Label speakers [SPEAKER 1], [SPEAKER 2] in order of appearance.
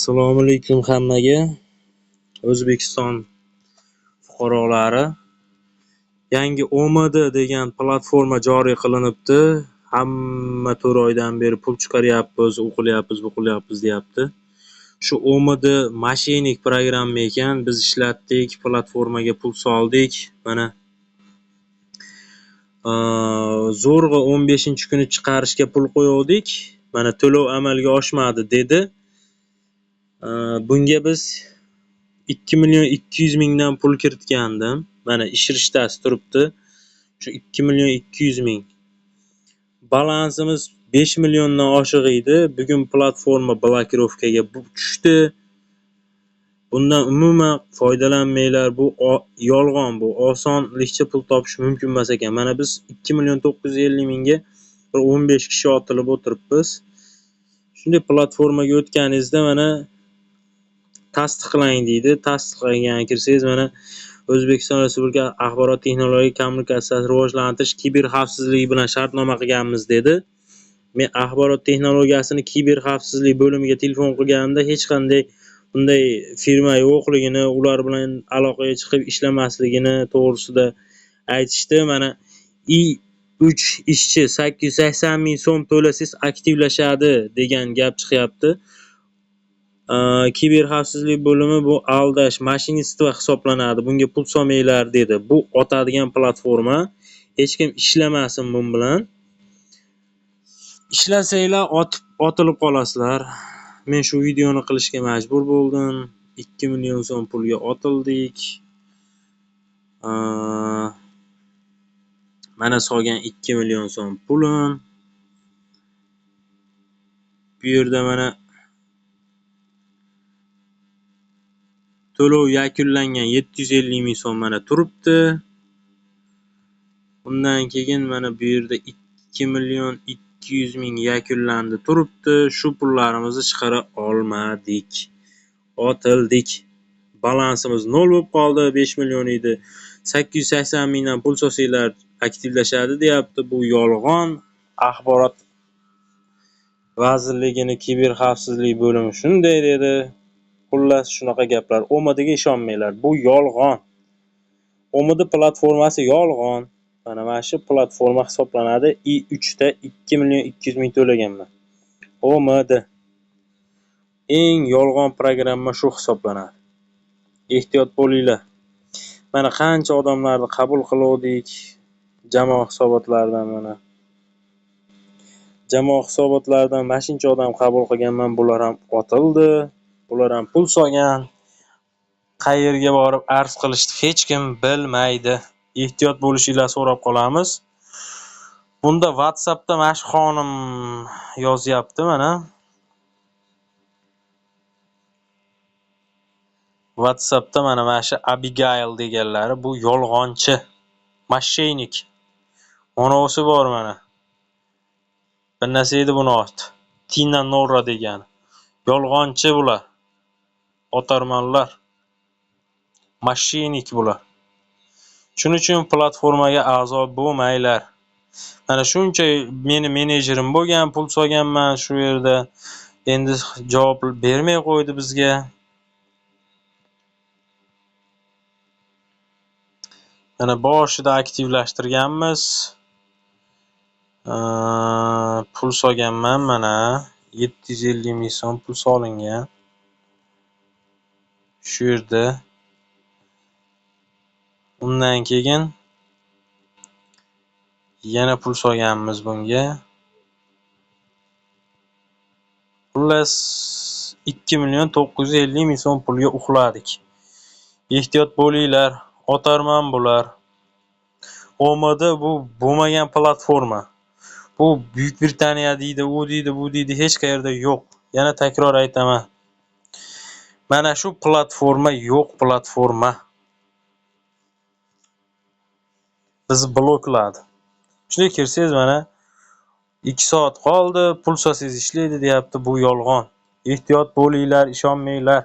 [SPEAKER 1] Assalomu alaykum hammaga. O'zbekiston fuqarolari, yangi OMD degan platforma joriy qilinibdi. Hamma 4 oydan beri pul chiqaryapmiz, u qilyapmiz, bu qilyapmiz deyapti. Shu OMD mashinik programma ekan, biz ishlatdik, platformaga pul soldik. Mana zo'rg'a 15-kuni chiqarishga pul qo'ydik. Mana to'lov amalga oshmadi dedi. Bunga biz 2.200.000 dan pul kiritgandim. Mana ish rishtasi turibdi. Shu 2.200.000. Balansimiz 5 milliondan oshiq edi. Bugun platforma blokirovkaga tushdi. Bundan umuman foydalanmanglar. Bu yolg'on, bu osonlikcha pul topish mumkin emas ekan. Mana biz 2.950.000 ga 15 kishi otilib o'tiribmiz. Shunday platformaga o'tganingizda mana tasdiqlang deydi. Tasdiqlangan kirsangiz mana O'zbekiston Respublikasi Axborot texnologiyasi kommunikatsiyasini rivojlantirish kiber xavfsizligi bilan shartnoma qilganmiz dedi. Men axborot texnologiyasini kiber xavfsizlik bo'limiga telefon qilganimda hech qanday bunday firma yo'qligini, ular bilan aloqaga chiqib ishlamasligini to'g'risida aytishdi. Mana I3 ishchi 880.000 so'm to'lasangiz aktivlashadi degan gap chiqyapti. Kiber xavfsizlik bo'limi bu aldash, mashinistva hisoblanadi. Bunga pul solmanglar dedi. Bu otadigan platforma. Hech kim ishlamasin bu bilan. Ishlasanglar otilib qolasizlar. Men shu videoni qilishga majbur bo'ldim. 2 million so'm pulga otildik. Mana solgan 2 million so'm pulim. Bu yerda mana to'lov yakunlangan 750.000 so'm mana turibdi. Undan keyin mana bu yerda 2.200.000 yakunlandi turibdi. Shu pullarimizni chiqara olmadik. Otildik. Balansimiz 0 bo'lib qoldi. 5 million edi. 880.000 dan pul solsanglar aktivlashadi deyapti. Bu yolg'on. Axborot vazirligining kiber xavfsizlik bo'limi shunday dedi. Xullas shunaqa gaplar. OMDga ishonmanglar. Bu yolg'on. OMD platformasi yolg'on. Mana shu platforma hisoblanadi. I3 da 2.200.000 to'laganman. OMD eng yolg'on programma shu hisoblanadi. Ehtiyot bo'linglar. Mana qancha odamlarni qabul qildik jamoa hisobotlaridan mana. Jamoa hisobotlaridan mashincha odam qabul qilganman, bular ham otildi. Bular ham pul solgan. Qayerga borib arz qilishni hech kim bilmaydi. Ehtiyot bo'lishinglarni so'rab qolamiz. Bunda WhatsAppda Mashq xonim yozyapti mana. WhatsAppda mana shu Abigail deganlari bu yolg'onchi, mashaynik. Monosi bor mana. Bir narsa edi buni ot. Tina Nora degan. Yolg'onchi bular. Otarmanlar. Mashaynik bular. Shuning uchun platformaga a'zo bo'lmanglar. Mana shuncha meni menejerim bo'lgan, pul solganman shu yerda. Endi javob bermay qo'ydi bizga. Mana boshida aktivlashtirganmiz. Pul solganman mana 750.000 so'm pul solingan. Shu yerda. Undan keyin yana pul solganmiz bunga. Xullas 2.950.000 so'm pulga uxladik. Ehtiyot bo'linglar, otarman bular. OMD bu bo'lmagan platforma. Bu Buyuk Britaniya deydi, u deydi, bu deydi, hech qayerda yo'q. Yana takror aytaman. Mana shu platforma yo'q platforma. Biz blokladi. Shunday kirsangiz mana 2 soat qoldi, pul solsangiz ishlaydi deyapti. Bu yolg'on. Ehtiyot bo'linglar, ishonmanglar.